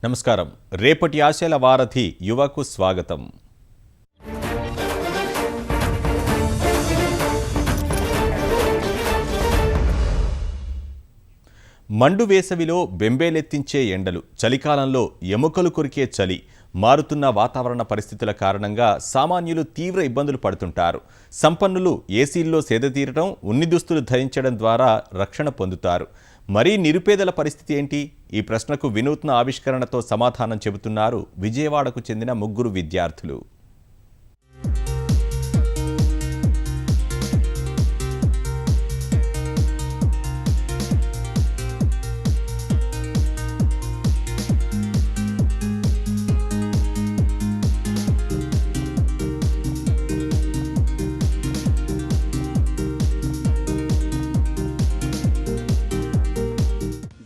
నమస్కారం. రేపటి ఆశల వారధి యువకు స్వాగతం. మండు వేసవిలో బెంబేలెత్తించే ఎండలు, చలికాలంలో ఎముకలు కొరికే చలి, మారుతున్న వాతావరణ పరిస్థితుల కారణంగా సామాన్యులు తీవ్ర ఇబ్బందులు పడుతుంటారు. సంపన్నులు ఏసీల్లో సేదతీరడం, ఉన్ని దుస్తులు ధరించడం ద్వారా రక్షణ పొందుతారు. మరీ నిరుపేదల పరిస్థితి ఏంటి? ఈ ప్రశ్నకు వినూత్న ఆవిష్కరణతో సమాధానం చెబుతున్నారు విజయవాడకు చెందిన 3 విద్యార్థులు.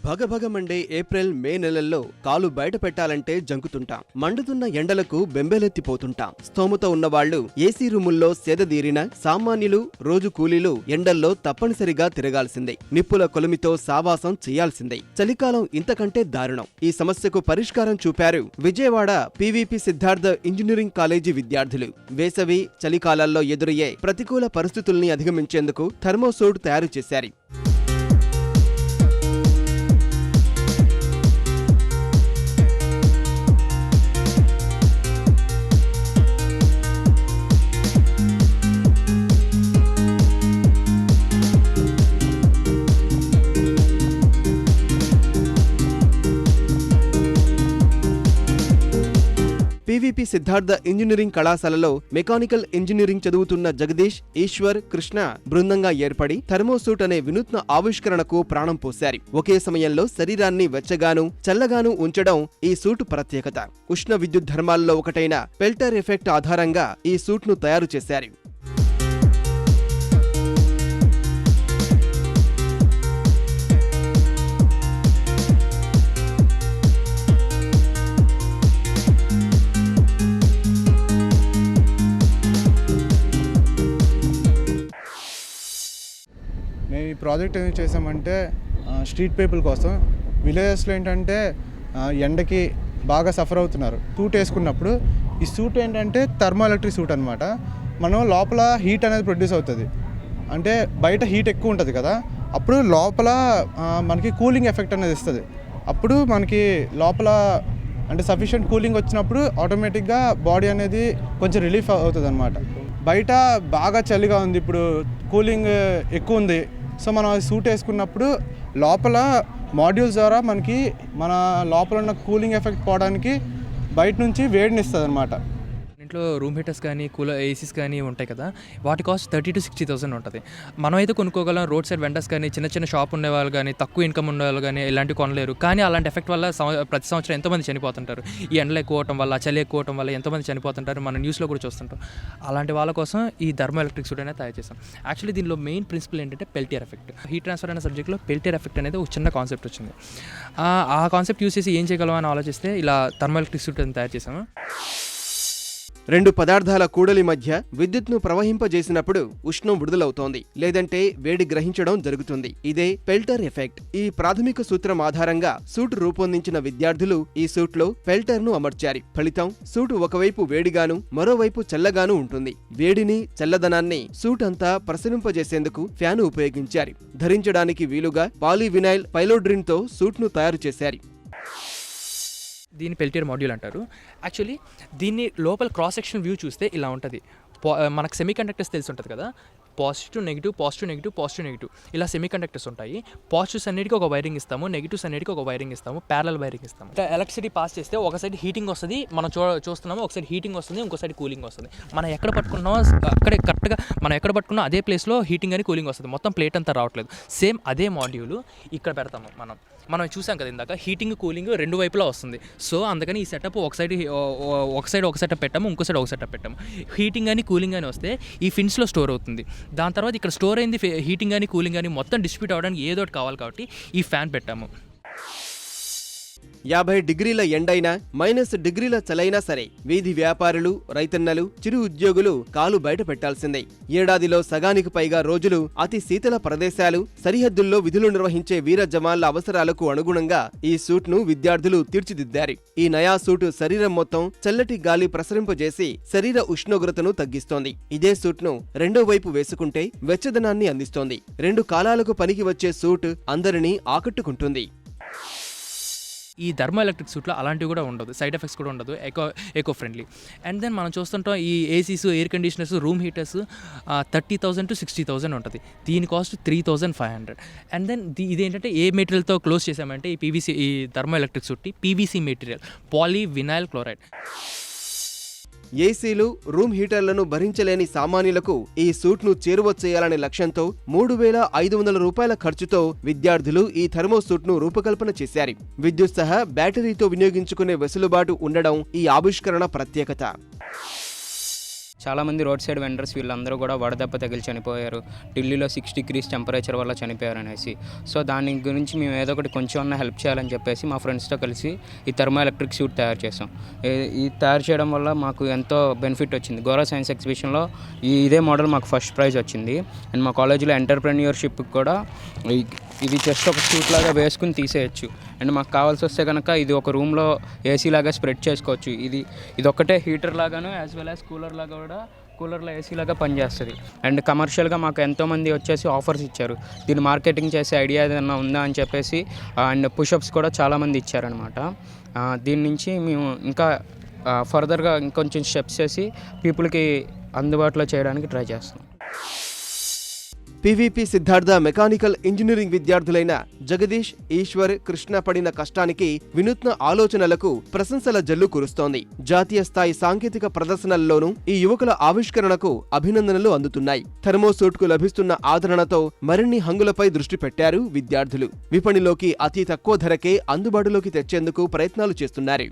భగభగమండే ఏప్రిల్ మే నెలల్లో కాలు బయట పెట్టాలంటే జంకుతుంటాం. మండుతున్న ఎండలకు బెంబేలెత్తిపోతుంటాం. స్తోమత ఉన్నవాళ్లు ఏసీ రూముల్లో సేదదీరిన సామాన్యులు, రోజు కూలీలు ఎండల్లో తప్పనిసరిగా తిరగాల్సిందే. నిప్పుల కొలిమితో సావాసం చేయాల్సిందే. చలికాలం ఇంతకంటే దారుణం. ఈ సమస్యకు పరిష్కారం చూపారు Vijayawada PVP Siddhartha engineering college విద్యార్థులు. వేసవి, చలికాలాల్లో ఎదురయ్యే ప్రతికూల పరిస్థితుల్ని అధిగమించేందుకు థర్మోసూట్ తయారు చేశారు. పీవీపీ సిద్ధార్థ ఇంజనీరింగ్ కళాశాలలో మెకానికల్ ఇంజనీరింగ్ చదువుతున్న జగదీష్, ఈశ్వర్, కృష్ణ బృందంగా ఏర్పడి థర్మోసూట్ అనే వినూత్న ఆవిష్కరణకు ప్రాణం పోశారు. ఒకే సమయంలో శరీరాన్ని వెచ్చగాను, చల్లగాను ఉంచడం ఈ సూట్ ప్రత్యేకత. ఉష్ణ విద్యుత్ ధర్మాల్లో ఒకటైన పెల్టర్ ఎఫెక్ట్ ఆధారంగా ఈ సూట్ను తయారు చేశారు. మేము ఈ ప్రాజెక్ట్ ఏం చేసామంటే స్ట్రీట్ పీపుల్ కోసం. విలేజెస్లో ఏంటంటే ఎండకి బాగా సఫర్ అవుతున్నారు. సూట్ వేసుకున్నప్పుడు ఈ సూట్ ఏంటంటే థర్మో ఎలక్ట్రిక్ సూట్ అనమాట. మనం లోపల హీట్ అనేది ప్రొడ్యూస్ అవుతుంది. అంటే బయట హీట్ ఎక్కువ ఉంటుంది కదా, అప్పుడు లోపల మనకి కూలింగ్ ఎఫెక్ట్ అనేది ఇస్తుంది. అప్పుడు మనకి లోపల అంటే సఫిషియెంట్ కూలింగ్ వచ్చినప్పుడు ఆటోమేటిక్గా బాడీ అనేది కొంచెం రిలీఫ్ అవుతుంది అనమాట. బయట బాగా చలిగా ఉంది, ఇప్పుడు కూలింగ్ ఎక్కువ ఉంది. సో మనం సూట్ వేసుకున్నప్పుడు లోపల మాడ్యూల్స్ ద్వారా మనకి మన లోపల ఉన్న కూలింగ్ ఎఫెక్ట్ పోవడానికి బయట నుంచి వేడిని ఇస్తుంది అనమాట. ఇంట్లో రూమ్ హీటర్స్ కానీ ఏసీస్ కానీ ఉంటాయి కదా, వాటి కాస్ట్ 30,000 to 60,000 ఉంటుంది. మనమైతే కొనుక్కోగలం. రోడ్ సైడ్ వెండర్స్ కానీ, చిన్న చిన్న షాప్ ఉండేవాళ్ళు కానీ, తక్కువ ఇన్కమ్ ఉండేవాళ్ళు కానీ ఇలాంటివి కొనలేరు. కానీ అలాంటి ఎఫెక్ట్ వల్ల ప్రతి సంవత్సరం ఎంతోమంది చనిపోతుంటారు. ఈ ఎండలు ఎక్కువ అవటం వల్ల, చలి ఎక్కువ అవటం వల్ల ఎంతోమంది చనిపోతుంటారు. మనం న్యూస్లో కూడా చూస్తుంటాం. అలాంటి వాళ్ళ కోసం ఈ థర్మో ఎలక్ట్రిక్ సూట్ అనేది తయారు చేస్తాం. యాక్చువల్లీ దీనిలో మెయిన్ ప్రిన్సిపల్ ఏంటంటే పెల్టియర్ ఎఫెక్ట్. హీట్ ట్రాన్స్ఫర్ అనే సబ్జెక్ట్లో పెల్టియర్ ఎఫెక్ట్ అనేది ఒక చిన్న కాన్సెప్ట్ వచ్చింది. ఆ కాన్సెప్ట్ యూస్ చేసి ఏం చేయగలం అని ఆలోచిస్తే ఇలా థర్మో ఎలక్ట్రిక్ సూట్ అని తయారు చేసాము. రెండు పదార్థాల కూడలి మధ్య విద్యుత్ను ప్రవహింపజేసినప్పుడు ఉష్ణం విడుదలవుతోంది, లేదంటే వేడి గ్రహించడం జరుగుతుంది. ఇదే పెల్టర్ ఎఫెక్ట్. ఈ ప్రాథమిక సూత్రం ఆధారంగా సూట్ రూపొందించిన విద్యార్థులు ఈ సూట్లో పెల్టర్ను అమర్చారు. ఫలితం సూట్ ఒకవైపు వేడిగాను, మరోవైపు చల్లగాను ఉంటుంది. వేడిని, చల్లదనాన్ని సూట్ అంతా ప్రసరింపజేసేందుకు ఫ్యాను ఉపయోగించారు. ధరించడానికి వీలుగా పాలీవినైల్ పైలోడ్రిన్తో సూట్ను తయారు చేశారు. దీన్ని పెల్టియర్ మాడ్యూల్ అంటారు. యాక్చువల్లీ దీన్ని లోపల క్రాస్ సెక్షన్ వ్యూ చూస్తే ఇలా ఉంటుంది. మనకు సెమీ కండక్టర్స్ తెలిసి ఉంటుంది కదా, positive negative, positive negative, positive negative, ఇలా సెమీ కండక్టర్స్ ఉంటాయి. పాజిటివ్స్ అన్నిటికీ ఒక వైరింగ్ ఇస్తాము, నెగిటివ్స్ అన్నిటికీ ఒక వైరింగ్ ఇస్తాము, ప్యారలల్ వైరింగ్ ఇస్తాము. ఎలక్ట్రిసిటీ పాస్ చేస్తే ఒక సైడ్ హీటింగ్ వస్తుంది, మనం చూస్తున్నాము, ఒక సైడ్ హీటింగ్ వస్తుంది, ఇంకో సైడ్ కూలింగ్ వస్తుంది. మనం ఎక్కడ పట్టుకున్నామో అక్కడే కరెక్ట్గా మనం ఎక్కడ పట్టుకున్నామో అదే ప్లేస్లో హీటింగ్ అని కూలింగ్ వస్తుంది. మొత్తం ప్లేట్ అంతా రావట్లేదు. సేమ్ అదే మాడ్యూల్ ఇక్కడ పెడతాము. మనం చూసాం కదా ఇందాక, హీటింగ్ కూలింగ్ రెండు వైపులా వస్తుంది. సో అందుకని ఈ సెటప్ ఒక సైడ్ ఒక సెటప్ పెట్టాము, ఇంకో సైడ్ ఒక సెటప్ పెట్టాము. హీటింగ్ అని కూలింగ్ అని వస్తే ఈ ఫిన్స్లో స్టోర్ అవుతుంది. దాని తర్వాత ఇక్కడ స్టోర్ అయింది హీటింగ్ కానీ కూలింగ్ కానీ మొత్తం డిస్ట్రిబ్యూట్ అవ్వడానికి ఏదో ఒకటి కావాలి కాబట్టి ఈ ఫ్యాన్ పెట్టాము. 50 డిగ్రీల ఎండైనా -డిగ్రీల చలైనా సరే వీధి వ్యాపారులు, రైతన్నలు, చిరు ఉద్యోగులు కాలు బయట పెట్టాల్సిందే. ఏడాదిలో సగానికి పైగా రోజులు అతి శీతల ప్రదేశాలు, సరిహద్దుల్లో విధులు నిర్వహించే వీర జవాన్ల అవసరాలకు అనుగుణంగా ఈ సూట్ను విద్యార్థులు తీర్చిదిద్దారు. ఈ నయా సూటు శరీరం మొత్తం చల్లటి గాలి ప్రసరింపజేసి శరీర ఉష్ణోగ్రతను తగ్గిస్తోంది. ఇదే సూట్ను రెండో వైపు వేసుకుంటే వెచ్చదనాన్ని అందిస్తోంది. 2 కాలాలకు పనికి వచ్చే సూట్ అందరినీ ఆకట్టుకుంటుంది. ఈ థర్మో ఎలక్ట్రిక్ సూట్లో అలాంటివి కూడా ఉండదు, సైడ్ ఎఫెక్ట్స్ కూడా ఉండదు, ఎకో ఫ్రెండ్లీ. అండ్ దెన్ మనం చూస్తుంటాం ఈ ACs, air conditioners, room heaters 30,000 to 60,000 ఉంటుంది. దీని కాస్ట్ 3,500. అండ్ దెన్ ఇదేంటంటే ఏ మెటీరియల్తో క్లోజ్ చేసామంటే ఈ థర్మో ఎలక్ట్రిక్ సూట్ని పీవీసీ మెటీరియల్, పాలీవినైల్ క్లోరైడ్. ఏసీలు, రూమ్ హీటర్లను భరించలేని సామాన్యులకు ఈ సూట్ను చేరువ చేయాలనే లక్ష్యంతో 3,500 రూపాయల ఖర్చుతో విద్యార్థులు ఈ థర్మో సూట్ను రూపకల్పన చేశారు. విద్యుత్ సహా బ్యాటరీతో వినియోగించుకునే వెసులుబాటు ఉండడం ఈ ఆవిష్కరణ ప్రత్యేకత. చాలామంది రోడ్ సైడ్ వెండర్స్ వీళ్ళందరూ కూడా వడదెబ్బ తగిలి చనిపోయారు. ఢిల్లీలో 6 degrees టెంపరేచర్ వల్ల చనిపోయారు అనేసి. సో దాని గురించి మేము ఏదో ఒకటి కొంచెం అన్న హెల్ప్ చేయాలని చెప్పేసి మా ఫ్రెండ్స్తో కలిసి ఈ థర్మో ఎలక్ట్రిక్ సూట్ తయారు చేసాం. ఈ తయారు చేయడం వల్ల మాకు ఎంతో బెనిఫిట్ వచ్చింది. గోరా సైన్స్ ఎగ్జిబిషన్లో ఇదే మోడల్ మాకు ఫస్ట్ ప్రైజ్ వచ్చింది. అండ్ మా కాలేజీలో ఎంటర్ప్రెన్యూర్షిప్కి కూడా ఇది జస్ట్ ఒక సూట్ లాగా వేసుకుని తీసేయచ్చు. అండ్ మాకు కావాల్సి వస్తే కనుక ఇది ఒక రూమ్లో ఏసీ లాగా స్ప్రెడ్ చేసుకోవచ్చు. ఇది ఒక్కటే హీటర్ లాగాను యాజ్ వెల్ యాజ్ కూలర్ లాగా కూడా కూలర్లో ఏసీ లాగా పనిచేస్తుంది. అండ్ కమర్షియల్గా మాకు ఎంతోమంది వచ్చేసి ఆఫర్స్ ఇచ్చారు. దీన్ని మార్కెటింగ్ చేసే ఐడియా ఏదైనా ఉందా అని చెప్పేసి అండ్ పుషప్స్ కూడా చాలామంది ఇచ్చారనమాట. దీని నుంచి మేము ఇంకా ఫర్దర్గా ఇంకొంచెం స్టెప్స్ చేసి పీపుల్కి అందుబాటులో చేయడానికి ట్రై చేస్తాం. పీవీపీ సిద్ధార్థ మెకానికల్ ఇంజనీరింగ్ విద్యార్థులైన జగదీష్, ఈశ్వర్, కృష్ణ పడిన కష్టానికి, వినూత్న ఆలోచనలకు ప్రశంసల జల్లు కురుస్తోంది. జాతీయ స్థాయి సాంకేతిక ప్రదర్శనల్లోనూ ఈ యువకుల ఆవిష్కరణకు అభినందనలు అందుతున్నాయి. థర్మోసూట్ కు లభిస్తున్న ఆదరణతో మరిన్ని హంగులపై దృష్టి పెట్టారు విద్యార్థులు. విపణిలోకి అతి తక్కువ ధరకే అందుబాటులోకి తెచ్చేందుకు ప్రయత్నాలు చేస్తున్నారు.